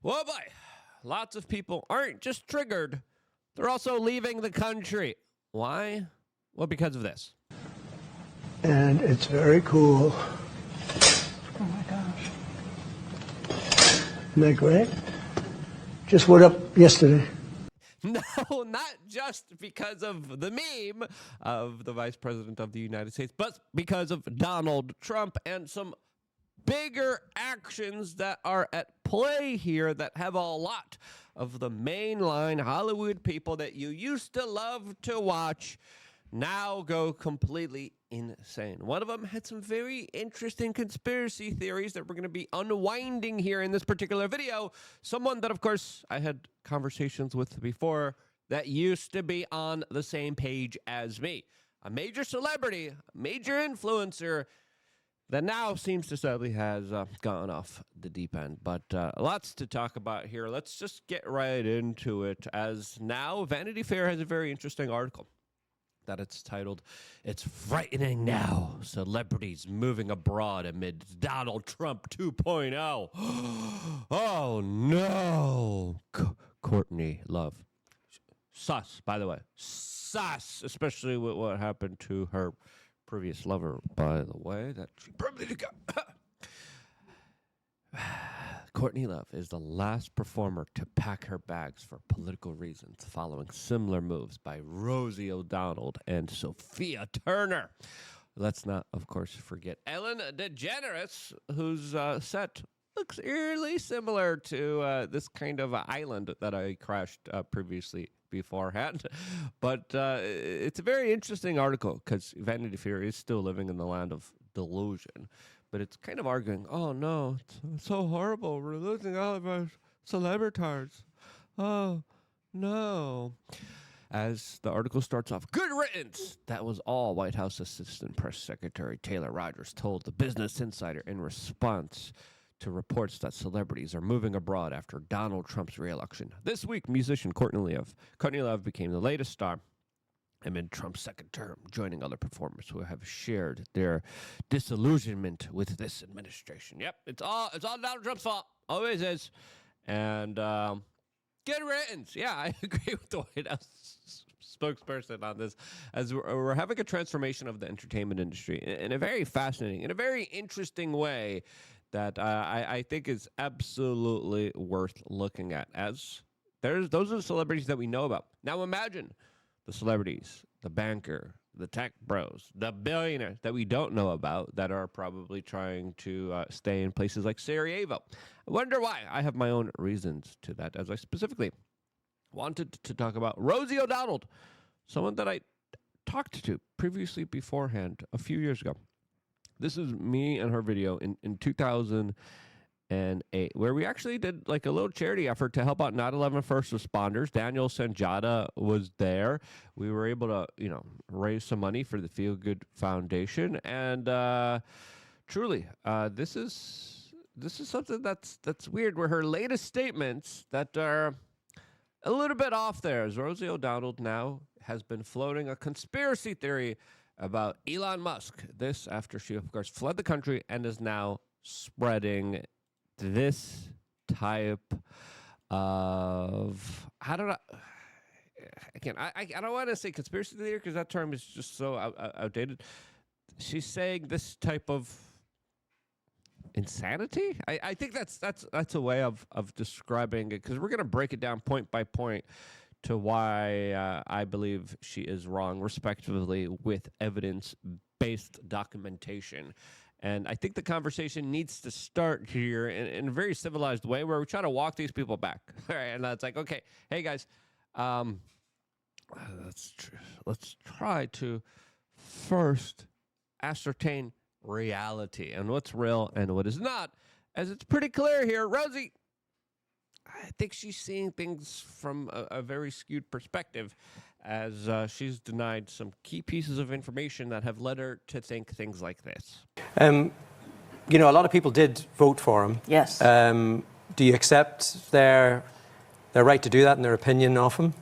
Whoa, boy. Lots of people aren't just triggered, they're also leaving the country. Why? Well, because of this. And it's very cool. Oh my gosh. Isn't that great? Just went up yesterday. No, not just because of the meme of the Vice President of the United States, but because of Donald Trump and some bigger actions that are at play here that have a lot of the mainline Hollywood people that you used to love to watch now go completely insane. One of them had some very interesting conspiracy theories that we're going to be unwinding here in this particular video. Someone that, of course, I had conversations with before that used to be on the same page as me. A major celebrity, a major influencer that now seems to sadly has gone off the deep end. But lots to talk about here. Let's just get right into it, as now Vanity Fair has a very interesting article that it's titled, "It's Frightening Now, Celebrities Moving Abroad Amid Donald Trump 2.0. Oh, no. Courtney Love. Sus, by the way. Sus, especially with what happened to her previous lover, by the way, that she probably got. Courtney Love is the last performer to pack her bags for political reasons, following similar moves by Rosie O'Donnell and Sophia Turner. Let's not, of course, forget Ellen DeGeneres, whose set looks eerily similar to this kind of island that I crashed previously beforehand. But it's a very interesting article because Vanity Fair is still living in the land of delusion. But it's kind of arguing, oh, no, it's so horrible. We're losing all of our celebrities. Oh, no. As the article starts off, good riddance. That was all White House Assistant Press Secretary Taylor Rogers told the Business Insider in response to reports that celebrities are moving abroad after Donald Trump's re-election. This week, musician Courtney Love became the latest star amid Trump's second term, joining other performers who have shared their disillusionment with this administration. Yep, it's all Donald Trump's fault. Always is. And good riddance. Yeah, I agree with the White House spokesperson on this, as we're having a transformation of the entertainment industry in a very fascinating, in a very interesting way that I think is absolutely worth looking at. As those are the celebrities that we know about. Now imagine the celebrities, the banker, the tech bros, the billionaires that we don't know about that are probably trying to stay in places like Sarajevo. I wonder why. I have my own reasons to that, as I specifically wanted to talk about Rosie O'Donnell, someone that I talked to previously beforehand a few years ago. This is me and her video in 2008, where we actually did like a little charity effort to help out 9/11 first responders. Daniel Sanjata was there. We were able to, raise some money for the Feel Good Foundation, and truly, this is something that's weird. Where her latest statements that are a little bit off there, as Rosie O'Donnell now has been floating a conspiracy theory about Elon Musk. This after she, of course, fled the country and is now spreading this type of, I don't want to say conspiracy theory because that term is just so outdated. She's saying this type of insanity. I think that's a way of describing it, because we're going to break it down point by point to why I believe she is wrong, respectively, with evidence-based documentation. And I think the conversation needs to start here in a very civilized way, where we try to walk these people back. All right, and it's like, okay, hey guys, let's try to first ascertain reality and what's real and what is not, as it's pretty clear here. Rosie, I think she's seeing things from a very skewed perspective, as she's denied some key pieces of information that have led her to think things like this. A lot of people did vote for him. Yes. Do you accept their right to do that and their opinion of him?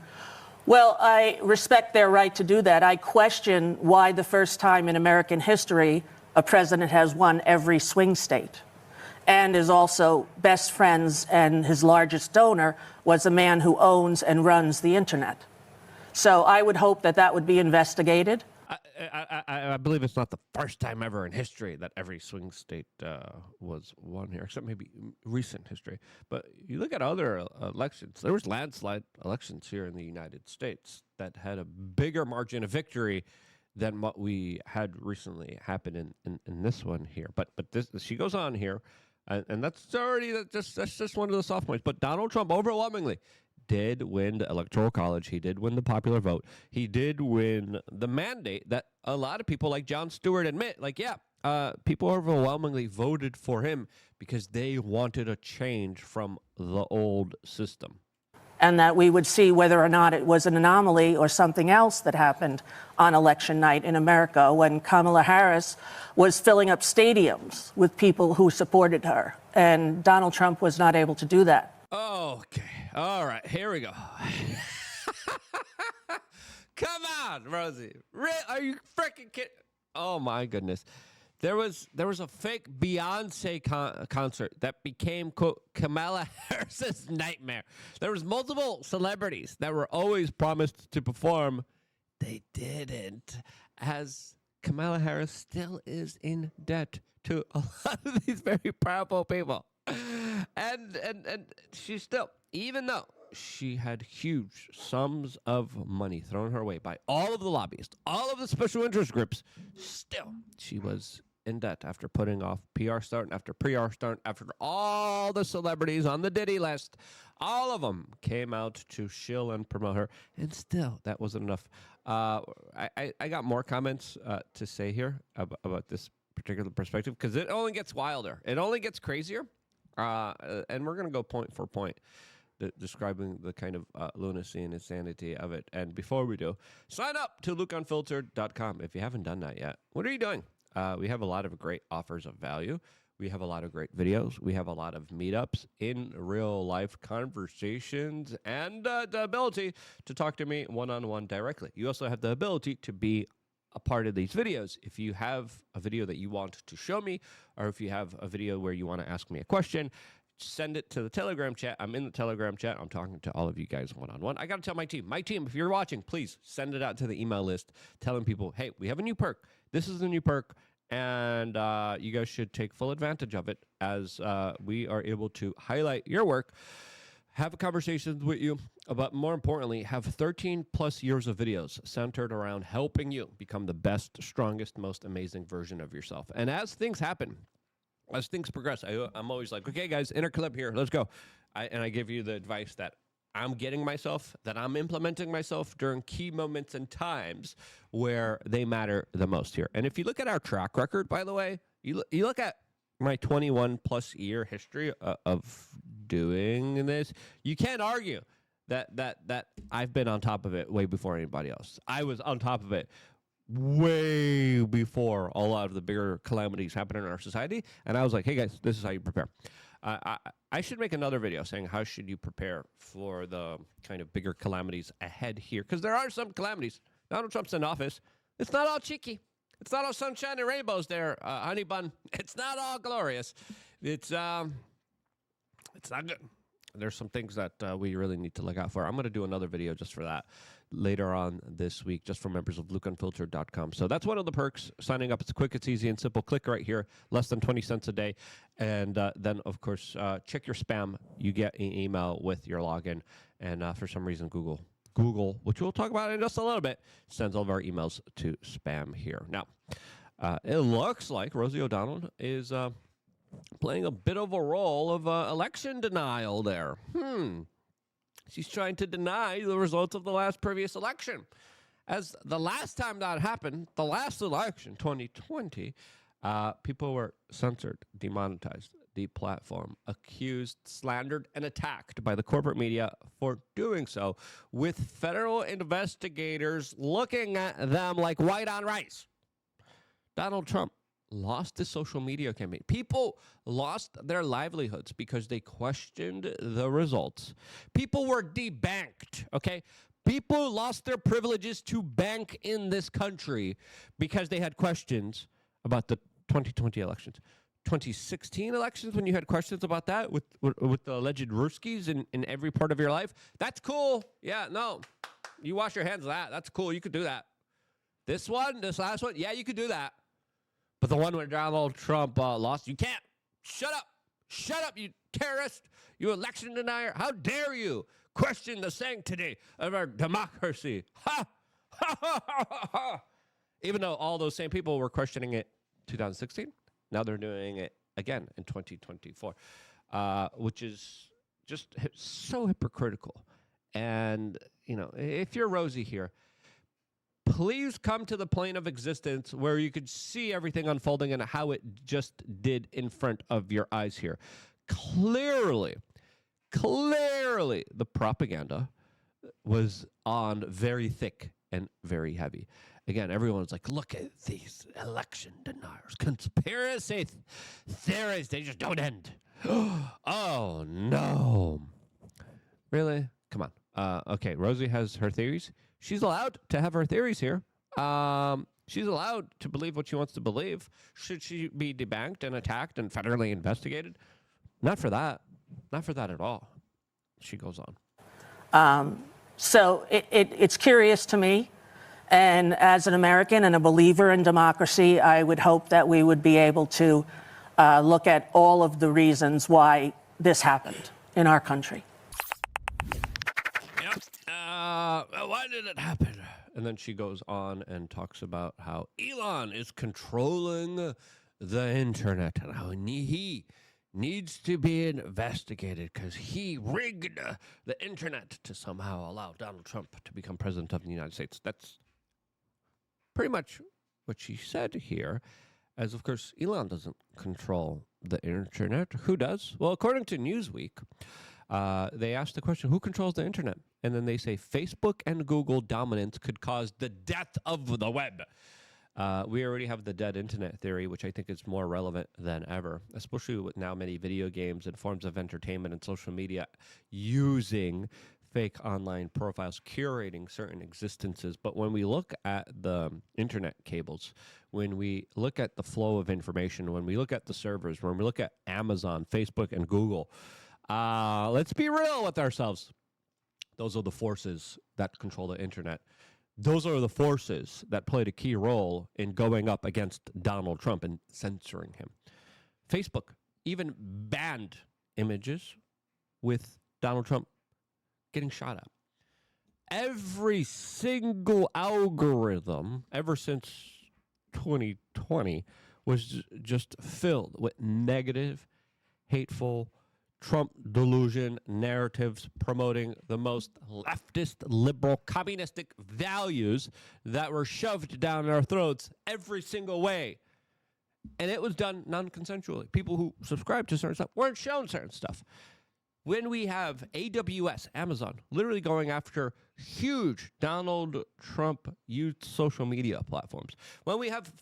Well, I respect their right to do that. I question why the first time in American history a president has won every swing state. and is also best friends, and his largest donor was a man who owns and runs the internet. So I would hope that that would be investigated. I believe it's not the first time ever in history that every swing state was won here, except maybe recent history. But you look at other elections, there was landslide elections here in the United States that had a bigger margin of victory than what we had recently happened in this one here. But this, she goes on here, and that's already that's just one of the soft points. But Donald Trump overwhelmingly did win the Electoral College. He did win the popular vote. He did win the mandate that a lot of people like Jon Stewart admit, like, people overwhelmingly voted for him because they wanted a change from the old system. And that we would see whether or not it was an anomaly or something else that happened on election night in America when Kamala Harris was filling up stadiums with people who supported her. And Donald Trump was not able to do that. Okay. All right. Here we go. Come on, Rosie. Are you freaking kidding? Oh, my goodness. There was a fake Beyonce concert that became, quote, Kamala Harris's nightmare. There was multiple celebrities that were always promised to perform. They didn't, as Kamala Harris still is in debt to a lot of these very powerful people. And she still, even though she had huge sums of money thrown her way by all of the lobbyists, all of the special interest groups, still she was in debt after putting off PR stunt after PR stunt, after all the celebrities on the Diddy list. All of them came out to shill and promote her, and still that wasn't enough. I got more comments to say here about this particular perspective, because it only gets wilder. It only gets crazier. And we're going to go point for point, describing the kind of lunacy and insanity of it. And before we do, sign up to lukefilter.com if you haven't done that yet. What are you doing? We have a lot of great offers of value. We have a lot of great videos. We have a lot of meetups, in real life conversations, and the ability to talk to me one-on-one directly. You also have the ability to be a part of these videos. If you have a video that you want to show me, or if you have a video where you want to ask me a question, send it to the Telegram chat. I'm in the Telegram chat. I'm talking to all of you guys one-on-one. I got to tell my team, if you're watching, please send it out to the email list, telling people, hey, we have a new perk. This is the new perk, and you guys should take full advantage of it, as we are able to highlight your work, have conversations with you, but more importantly, have 13 plus years of videos centered around helping you become the best, strongest, most amazing version of yourself. And as things happen, as things progress, I'm always like, okay, guys, inner clip here, let's go. And I give you the advice that I'm getting myself, that I'm implementing myself during key moments and times where they matter the most here. And if you look at our track record, by the way, you look at my 21 plus year history of doing this, you can't argue that I've been on top of it way before anybody else. I was on top of it way before a lot of the bigger calamities happen in our society. And I was like, hey guys, this is how you prepare. I should make another video saying how should you prepare for the kind of bigger calamities ahead here, because there are some calamities. Donald Trump's in office. It's not all cheeky. It's not all sunshine and rainbows there, honey bun. It's not all glorious. It's not good. There's some things that we really need to look out for. I'm going to do another video just for that later on this week, just for members of lukefilter.com. So that's one of the perks. Signing up, it's quick, it's easy and simple. Click right here, less than 20 cents a day. And then, of course, check your spam. You get an email with your login. And for some reason, Google, which we'll talk about in just a little bit, sends all of our emails to spam here. Now, it looks like Rosie O'Donnell is playing a bit of a role of election denial there. She's trying to deny the results of the previous election. As the last time that happened, the last election, 2020, people were censored, demonetized, deplatformed, accused, slandered, and attacked by the corporate media for doing so, with federal investigators looking at them like white on rice. Donald Trump lost his social media campaign. People lost their livelihoods because they questioned the results. People were debanked, okay? People lost their privileges to bank in this country because they had questions about the 2020 elections. 2016 elections when you had questions about that with the alleged Ruskies in every part of your life. That's cool. Yeah, no. You wash your hands of that. That's cool. You could do that. This last one, yeah, you could do that. But the one where Donald Trump lost, you can't. Shut up. Shut up, you terrorist. You election denier. How dare you question the sanctity of our democracy? Ha! Ha, ha, ha, ha, ha. Even though all those same people were questioning it 2016, now they're doing it again in 2024, which is just so hypocritical. And, you know, if you're Rosie here, please come to the plane of existence where you could see everything unfolding and how it just did in front of your eyes here. Clearly, the propaganda was on very thick and very heavy. Again, everyone's like, look at these election deniers, conspiracy theories, they just don't end. Oh, no. Really? Come on. Okay, Rosie has her theories. She's allowed to have her theories here. She's allowed to believe what she wants to believe. Should she be debanked and attacked and federally investigated? Not for that. Not for that at all. She goes on. So it's curious to me. And as an American and a believer in democracy, I would hope that we would be able to look at all of the reasons why this happened in our country. Yep. Why did it happen? And then she goes on and talks about how Elon is controlling the internet and how he needs to be investigated because he rigged the internet to somehow allow Donald Trump to become president of the United States. That's pretty much what she said here, as of course Elon doesn't control the internet. Who does? Well, according to Newsweek, they asked the question, who controls the internet? And then they say Facebook and Google dominance could cause the death of the web. We already have the dead internet theory, which I think is more relevant than ever, especially with now many video games and forms of entertainment and social media using fake online profiles, curating certain existences. But when we look at the internet cables, when we look at the flow of information, when we look at the servers, when we look at Amazon, Facebook, and Google, let's be real with ourselves. Those are the forces that control the internet. Those are the forces that played a key role in going up against Donald Trump and censoring him. Facebook even banned images with Donald Trump getting shot at. Every single algorithm ever since 2020 was just filled with negative, hateful, Trump delusion narratives promoting the most leftist, liberal, communistic values that were shoved down our throats every single way. And it was done non-consensually. People who subscribed to certain stuff weren't shown certain stuff. When we have AWS, Amazon, literally going after huge Donald Trump used social media platforms. When we have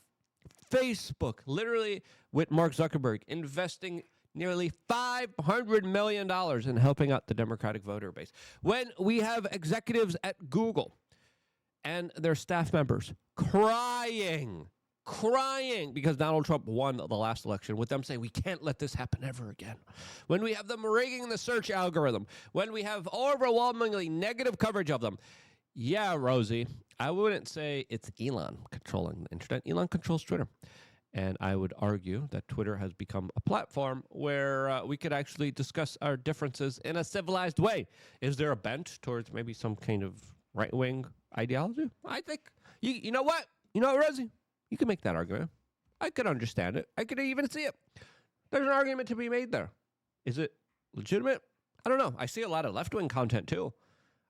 Facebook, literally with Mark Zuckerberg investing nearly $500 million in helping out the Democratic voter base. When we have executives at Google and their staff members crying because Donald Trump won the last election, with them saying, we can't let this happen ever again. When we have them rigging the search algorithm, when we have overwhelmingly negative coverage of them. Yeah, Rosie, I wouldn't say it's Elon controlling the internet. Elon controls Twitter. And I would argue that Twitter has become a platform where we could actually discuss our differences in a civilized way. Is there a bent towards maybe some kind of right-wing ideology? I think, you know what? You know what, Rosie? You can make that argument. I could understand it. I could even see it. There's an argument to be made there. Is it legitimate? I don't know. I see a lot of left-wing content, too.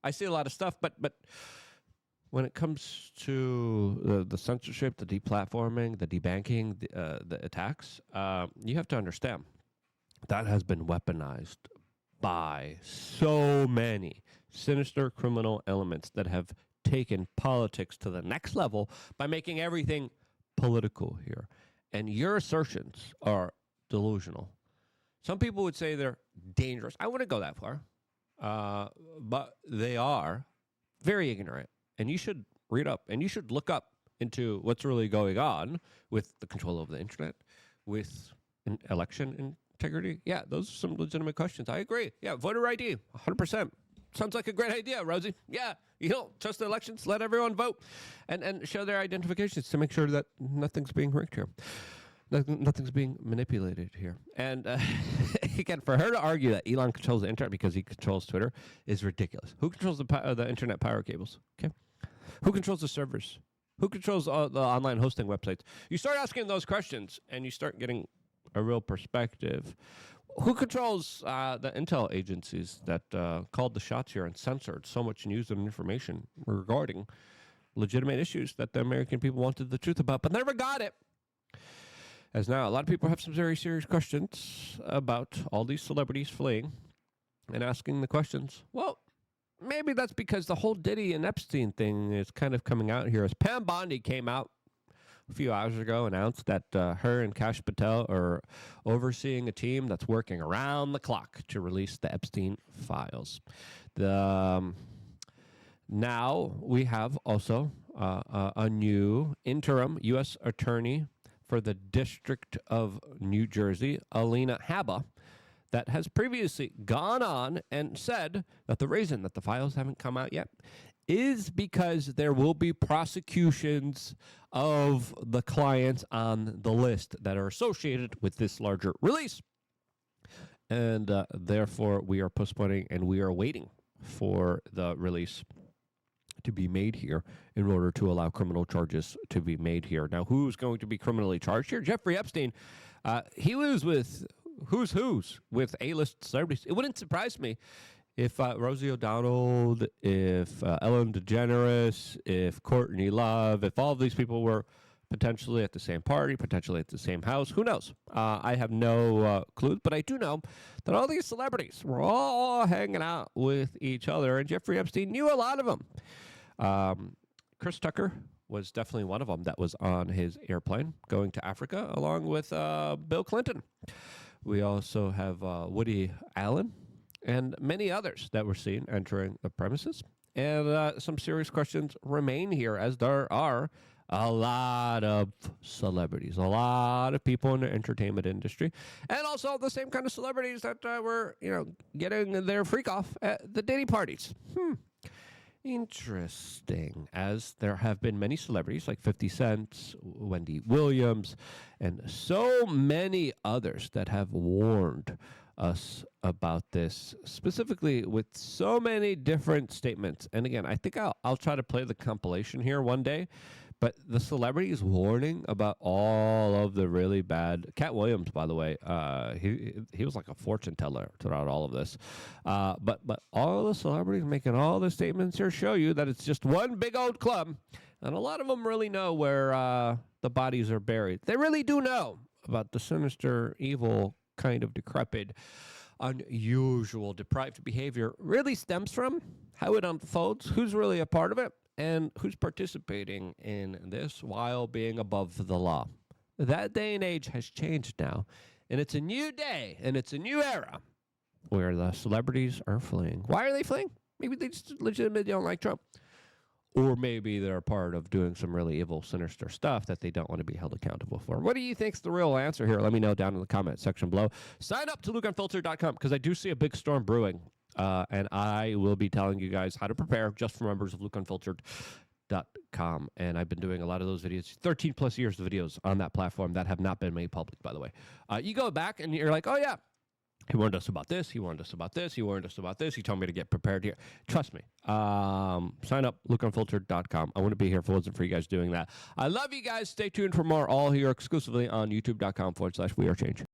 I see a lot of stuff, but when it comes to the censorship, the deplatforming, the debanking, the attacks, you have to understand that has been weaponized by so many sinister criminal elements that have taken politics to the next level by making everything political here. And your assertions are delusional. Some people would say they're dangerous. I wouldn't go that far, but they are very ignorant. And you should read up and you should look up into what's really going on with the control of the internet, with election integrity? Yeah, those are some legitimate questions. I agree. Yeah, voter ID, 100%. Sounds like a great idea, Rosie. Yeah, you don't trust the elections, let everyone vote and show their identifications to make sure that nothing's being rigged here. Nothing's being manipulated here. And again, for her to argue that Elon controls the internet because he controls Twitter is ridiculous. Who controls the internet power cables? Okay. Who controls the servers? Who controls the online hosting websites? You start asking those questions and you start getting a real perspective. Who controls the intel agencies that called the shots here and censored so much news and information regarding legitimate issues that the American people wanted the truth about but never got it? As now, a lot of people have some very serious questions about all these celebrities fleeing and asking the questions. Well, maybe that's because the whole Diddy and Epstein thing is kind of coming out here. As Pam Bondi came out a few hours ago, announced that her and Kash Patel are overseeing a team that's working around the clock to release the Epstein files. Now we have also a new interim U.S. attorney for the District of New Jersey, Alina Habba, that has previously gone on and said that the reason that the files haven't come out yet is because there will be prosecutions of the clients on the list that are associated with this larger release. And therefore, we are postponing and we are waiting for the release to be made here in order to allow criminal charges to be made here. Now, who's going to be criminally charged here? Jeffrey Epstein, he was with who's with A-list celebrities. It wouldn't surprise me if Rosie O'Donnell, if Ellen DeGeneres, if Courtney Love, if all of these people were potentially at the same party, potentially at the same house. Who knows? I have no clues, but I do know that all these celebrities were all hanging out with each other, and Jeffrey Epstein knew a lot of them. Chris Tucker was definitely one of them that was on his airplane going to Africa along with Bill Clinton. We also have Woody Allen and many others that were seen entering the premises. And some serious questions remain here, as there are a lot of celebrities, a lot of people in the entertainment industry, and also the same kind of celebrities that were, getting their freak off at the Diddy parties. Interesting, as there have been many celebrities like 50 Cent, Wendy Williams, and so many others that have warned us about this, specifically with so many different statements. And again, I think I'll try to play the compilation here one day, but the celebrities warning about all of the really bad. Cat Williams, by the way, he was like a fortune teller throughout all of this. But all the celebrities making all the statements here show you that it's just one big old club, and a lot of them really know where the bodies are buried. They really do know about the sinister, evil, kind of decrepit, unusual, deprived behavior really stems from, how it unfolds, who's really a part of it, and who's participating in this while being above the law. That day and age has changed now, and it's a new day, and it's a new era where the celebrities are fleeing. Why are they fleeing? Maybe they just legitimately don't like Trump. Or maybe they're part of doing some really evil, sinister stuff that they don't want to be held accountable for. What do you think's the real answer here? Let me know down in the comment section below. Sign up to lukefilter.com because I do see a big storm brewing. And I will be telling you guys how to prepare just for members of lukefilter.com. And I've been doing a lot of those videos, 13 plus years of videos on that platform that have not been made public, by the way. You go back and you're like, oh, yeah. He warned us about this. He warned us about this. He warned us about this. He told me to get prepared here. Trust me. Sign up, lukefilter.com. I wouldn't be here if it wasn't for you guys doing that. I love you guys. Stay tuned for more, all here exclusively on youtube.com/wearechange.